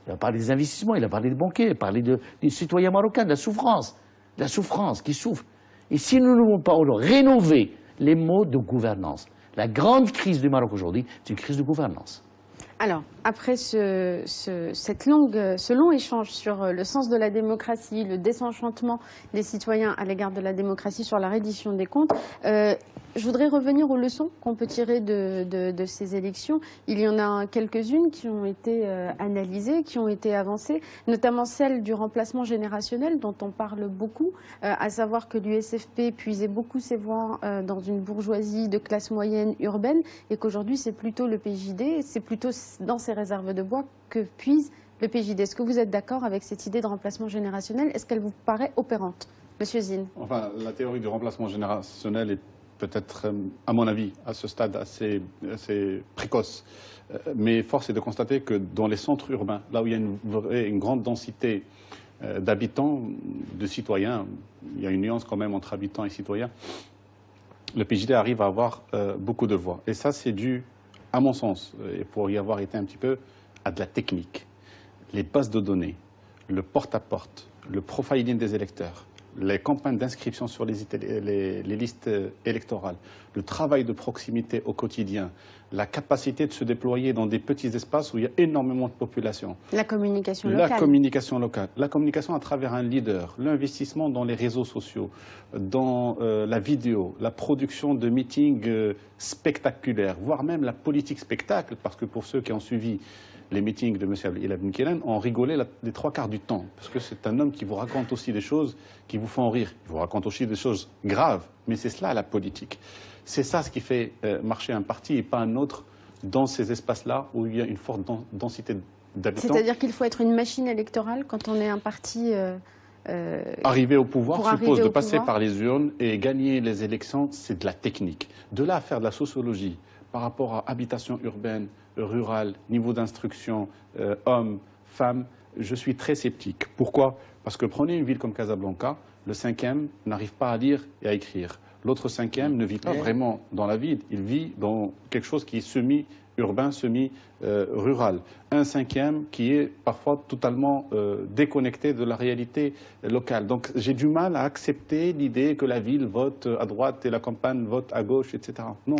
Il a parlé des investissements, il a parlé des banquiers, il a parlé des citoyens marocains, de la souffrance qui souffrent. Et si nous ne voulons pas rénover les modes de gouvernance, la grande crise du Maroc aujourd'hui, c'est une crise de gouvernance. Alors, après ce long échange sur le sens de la démocratie, le désenchantement des citoyens à l'égard de la démocratie, sur la reddition des comptes, je voudrais revenir aux leçons qu'on peut tirer de ces élections. Il y en a quelques-unes qui ont été analysées, qui ont été avancées, notamment celle du remplacement générationnel dont on parle beaucoup, à savoir que l'USFP puisait beaucoup ses voix dans une bourgeoisie de classe moyenne urbaine et qu'aujourd'hui c'est plutôt le PJD, c'est plutôt dans ces réserves de bois que puise le PJD. Est-ce que vous êtes d'accord avec cette idée de remplacement générationnel? Est-ce qu'elle vous paraît opérante? Monsieur Zine. Enfin, la théorie du remplacement générationnel est peut-être, à mon avis, à ce stade assez précoce. Mais force est de constater que dans les centres urbains, là où il y a une grande densité d'habitants, de citoyens, il y a une nuance quand même entre habitants et citoyens, le PJD arrive à avoir beaucoup de voix. Et ça, c'est dû, à mon sens, et pour y avoir été un petit peu, à de la technique. Les bases de données, le porte-à-porte, le profiling des électeurs, les campagnes d'inscription sur les listes électorales, le travail de proximité au quotidien, la capacité de se déployer dans des petits espaces où il y a énormément de population. La communication locale. La communication locale. La communication à travers un leader, l'investissement dans les réseaux sociaux, dans la vidéo, la production de meetings spectaculaires, voire même la politique spectacle, parce que pour ceux qui ont suivi les meetings de M. Abdelillah Ben Kelen, on rigolait les 3/4 du temps, parce que c'est un homme qui vous raconte aussi des choses qui vous font rire. Il vous raconte aussi des choses graves, mais c'est cela la politique. C'est ça ce qui fait marcher un parti et pas un autre dans ces espaces-là où il y a une forte densité d'habitants. C'est-à-dire qu'il faut être une machine électorale quand on est un parti... Arriver au pouvoir suppose de passer pouvoir. par les urnes et gagner les élections, c'est de la technique. De là à faire de la sociologie par rapport à habitation urbaine, rurale, niveau d'instruction, hommes, femmes, je suis très sceptique. Pourquoi? Parce que prenez une ville comme Casablanca, le 5e n'arrive pas à lire et à écrire. L'autre 5e ne vit pas vraiment dans la ville, il vit dans quelque chose qui est semi-urbain, semi-rural. Un 5e qui est parfois totalement déconnecté de la réalité locale. Donc j'ai du mal à accepter l'idée que la ville vote à droite et la campagne vote à gauche, etc. Non,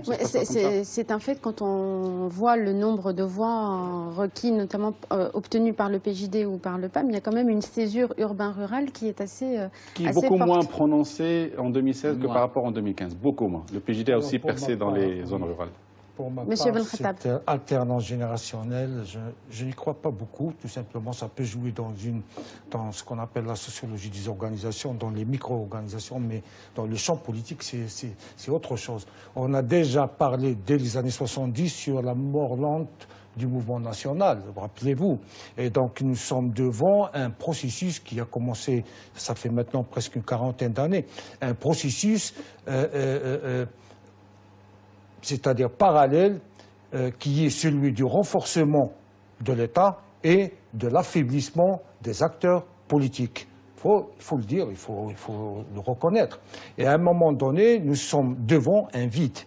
c'est un fait quand on voit le nombre de voix requis, notamment obtenus par le PJD ou par le PAM, il y a quand même une césure urbain-rural qui est assez qui est assez beaucoup forte. moins prononcée en 2016 que par rapport en 2015. Beaucoup moins. Le PJD a aussi percé dans les zones rurales. Pour ma Monsieur part, Ben Khattab. cette alternance générationnelle, je n'y crois pas beaucoup. Tout simplement, ça peut jouer dans ce qu'on appelle la sociologie des organisations, dans les micro-organisations, mais dans le champ politique, c'est autre chose. On a déjà parlé dès les années 70 sur la mort lente du mouvement national, rappelez-vous. Et donc nous sommes devant un processus qui a commencé, ça fait maintenant presque une quarantaine d'années, un processus c'est-à-dire parallèle, qui est celui du renforcement de l'État et de l'affaiblissement des acteurs politiques. Il faut le dire, il faut le reconnaître. Et à un moment donné, nous sommes devant un vide.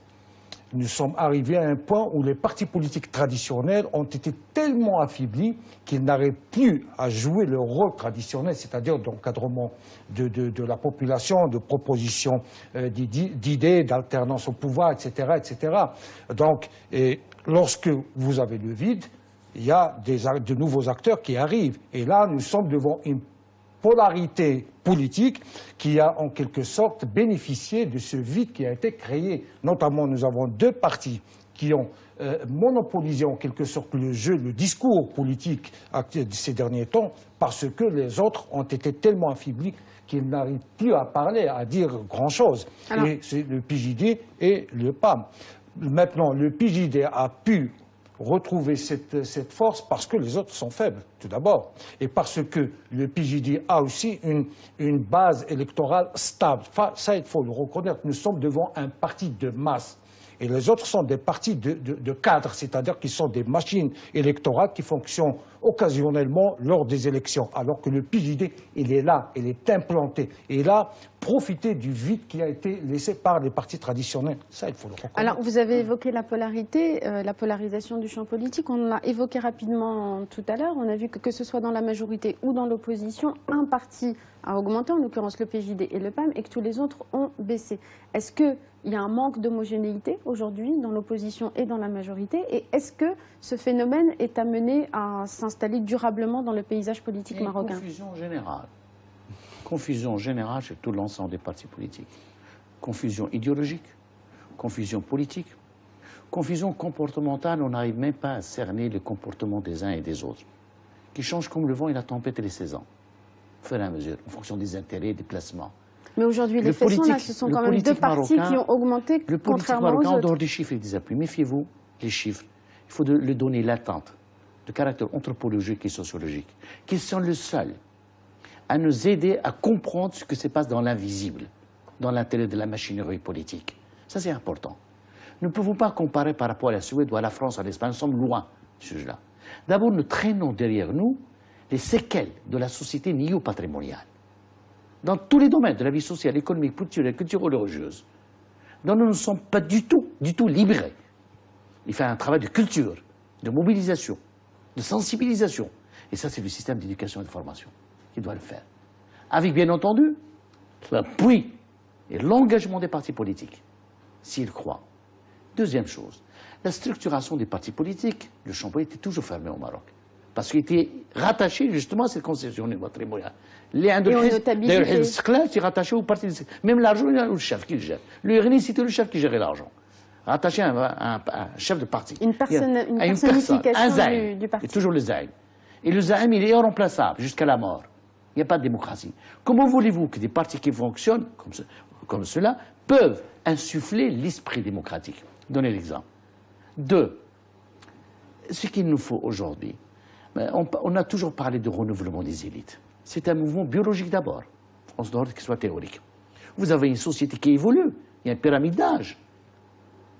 Nous sommes arrivés à un point où les partis politiques traditionnels ont été tellement affaiblis qu'ils n'arrivent plus à jouer leur rôle traditionnel, c'est-à-dire d'encadrement de la population, de proposition d'idées, d'alternance au pouvoir, etc., etc. Donc, lorsque vous avez le vide, il y a de nouveaux acteurs qui arrivent. Et là, nous sommes devant une polarité politique qui a en quelque sorte bénéficié de ce vide qui a été créé. Notamment, nous avons deux partis qui ont monopolisé en quelque sorte le discours politique de ces derniers temps parce que les autres ont été tellement affaiblis qu'ils n'arrivent plus à parler, à dire grand-chose. Et c'est le PJD et le PAM. Maintenant, le PJD a pu retrouver cette force parce que les autres sont faibles, tout d'abord, et parce que le PJD a aussi une base électorale stable. Ça, il faut le reconnaître. Nous sommes devant un parti de masse. Et les autres sont des partis de cadres, c'est-à-dire qu'ils sont des machines électorales qui fonctionnent occasionnellement lors des élections, alors que le PJD, il est là, il est implanté. Et là, profiter du vide qui a été laissé par les partis traditionnels. Ça, il faut le reconnaître. Alors, vous avez évoqué la polarité, la polarisation du champ politique. On l'a évoqué rapidement tout à l'heure. On a vu que ce soit dans la majorité ou dans l'opposition, un parti a augmenté, en l'occurrence le PJD et le PAM, et que tous les autres ont baissé. Est-ce qu'il y a un manque d'homogénéité aujourd'hui dans l'opposition et dans la majorité? Et est-ce que ce phénomène est amené à s'installer durablement dans le paysage politique marocain? Confusion générale. Confusion générale chez tout l'ensemble des partis politiques. Confusion idéologique, confusion politique, confusion comportementale. On n'arrive même pas à cerner le comportement des uns et des autres, qui changent comme le vent et la tempête et les saisons, au fur et à mesure, en fonction des intérêts, des placements. Mais aujourd'hui, les faits sont là, ce sont quand même deux partis qui ont augmenté, le contrairement aux marocain, en autres. dehors des chiffres et des appuis, méfiez-vous, les chiffres, il faut leur donner l'attente de caractère anthropologique et sociologique, qui sont le seul à nous aider à comprendre ce qui se passe dans l'invisible, dans l'intérêt de la machinerie politique. Ça, c'est important. Nous ne pouvons pas comparer par rapport à la Suède ou à la France, à l'Espagne. Nous sommes loin de ce sujet-là. D'abord, nous traînons derrière nous les séquelles de la société néo-patrimoniale, dans tous les domaines de la vie sociale, économique, culturelle et religieuse, dont nous ne sommes pas du tout libérés. Il fait un travail de culture, de mobilisation, de sensibilisation. Et ça, c'est le système d'éducation et de formation qui doit le faire. Avec, bien entendu, l'appui et l'engagement des partis politiques, s'ils croient. Deuxième chose, la structuration des partis politiques, le champ politique était toujours fermé au Maroc, parce qu'il était rattaché justement à cette concession patrimoniale. D'ailleurs, est rattaché au parti, même l'argent, il y a le chef qui le gère. Le RNI, c'était le chef qui gérait l'argent, rattaché à un chef de parti. Une personnification du parti. Et toujours le zaïm. Et le zaïm, il est irremplaçable jusqu'à la mort. Il n'y a pas de démocratie. Comment voulez-vous que des partis qui fonctionnent comme cela peuvent insuffler l'esprit démocratique? Donnez l'exemple. Deux, ce qu'il nous faut aujourd'hui, on a toujours parlé de renouvellement des élites. C'est un mouvement biologique d'abord, en dehors qu'il soit théorique. Vous avez une société qui évolue, il y a une pyramide d'âge.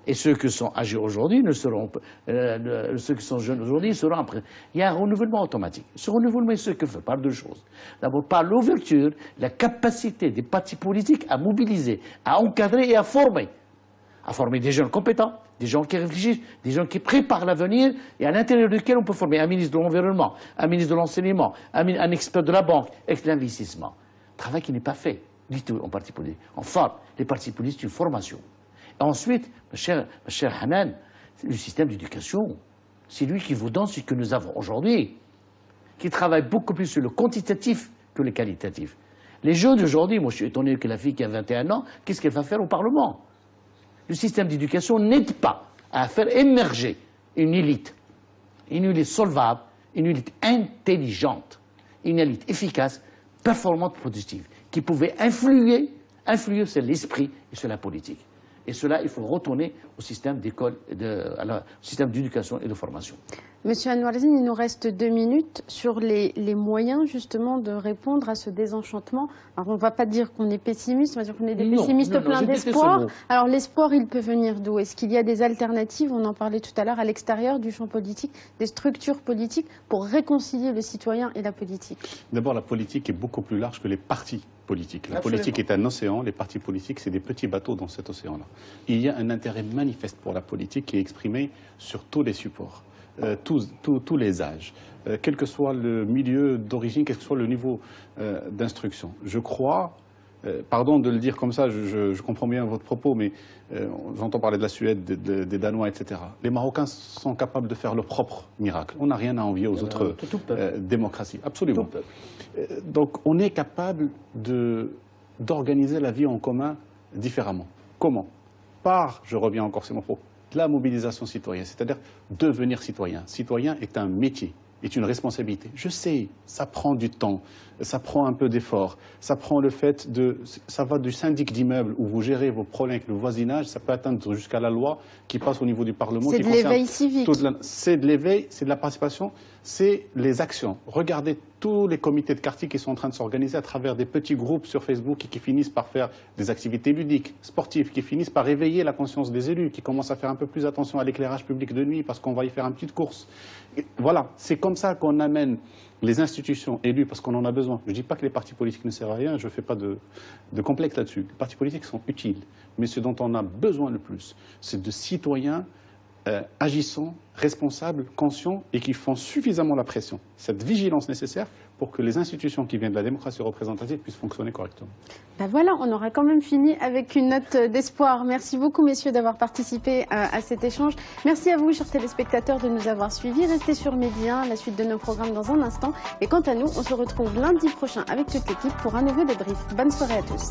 Et ceux qui sont âgés aujourd'hui ne seront pas, ceux qui sont jeunes aujourd'hui seront après. Il y a un renouvellement automatique. Ce renouvellement est ce que fait par deux choses. D'abord par l'ouverture, la capacité des partis politiques à mobiliser, à encadrer et à former. À former des jeunes compétents, des gens qui réfléchissent, des gens qui préparent l'avenir et à l'intérieur duquel on peut former un ministre de l'Environnement, un ministre de l'Enseignement, un expert de la banque, et de l'investissement. Travail qui n'est pas fait du tout en parti politique. On forme les partis politiques, c'est une formation. Et ensuite, ma chère Hanan, le système d'éducation, c'est lui qui vous donne ce que nous avons aujourd'hui, qui travaille beaucoup plus sur le quantitatif que le qualitatif. Les jeunes d'aujourd'hui, moi je suis étonné que la fille qui a 21 ans, qu'est-ce qu'elle va faire au Parlement? Le système d'éducation n'aide pas à faire émerger une élite solvable, une élite intelligente, une élite efficace, performante, productive, qui pouvait influer sur l'esprit et sur la politique. Et cela, il faut retourner au système d'école, au système d'éducation et de formation. Monsieur Anouarzine, il nous reste 2 minutes sur les moyens justement de répondre à ce désenchantement. Alors on ne va pas dire qu'on est pessimiste, on va dire qu'on est des pessimistes pleins d'espoir. Alors l'espoir, il peut venir d'où? Est-ce qu'il y a des alternatives, on en parlait tout à l'heure, à l'extérieur du champ politique, des structures politiques pour réconcilier le citoyen et la politique? D'abord, la politique est beaucoup plus large que les partis politiques. La politique est un océan, les partis politiques, c'est des petits bateaux dans cet océan-là. Il y a un intérêt manifeste pour la politique qui est exprimé sur tous les supports. Tous les âges, quel que soit le milieu d'origine, quel que soit le niveau d'instruction. Je crois, pardon de le dire comme ça, je comprends bien votre propos, mais j'entends parler de la Suède, des Danois, etc. Les Marocains sont capables de faire leur propre miracle. On n'a rien à envier aux autres démocraties. Absolument. Donc on est capable d'organiser la vie en commun différemment. Comment? Par, je reviens encore sur mon propos, la mobilisation citoyenne, c'est-à-dire devenir citoyen. Citoyen est un métier, est une responsabilité. Je sais, ça prend du temps, ça prend un peu d'effort, ça prend le fait de... Ça va du syndic d'immeuble où vous gérez vos problèmes avec le voisinage, ça peut atteindre jusqu'à la loi qui passe au niveau du Parlement. C'est de l'éveil civique. C'est de l'éveil, c'est de la participation, c'est les actions. Regardez tous les comités de quartier qui sont en train de s'organiser à travers des petits groupes sur Facebook et qui finissent par faire des activités ludiques, sportives, qui finissent par éveiller la conscience des élus, qui commencent à faire un peu plus attention à l'éclairage public de nuit parce qu'on va y faire une petite course. Et voilà, c'est comme ça qu'on amène les institutions élues parce qu'on en a besoin. Je ne dis pas que les partis politiques ne servent à rien, je ne fais pas de complexe là-dessus. Les partis politiques sont utiles, mais ce dont on a besoin le plus, c'est de citoyens agissants, responsables, conscients et qui font suffisamment la pression, cette vigilance nécessaire pour que les institutions qui viennent de la démocratie représentative puissent fonctionner correctement. Ben voilà, on aura quand même fini avec une note d'espoir. Merci beaucoup, messieurs, d'avoir participé à cet échange. Merci à vous, chers téléspectateurs, de nous avoir suivis. Restez sur Midi 1, la suite de nos programmes dans un instant. Et quant à nous, on se retrouve lundi prochain avec toute l'équipe pour un nouveau débrief. Bonne soirée à tous.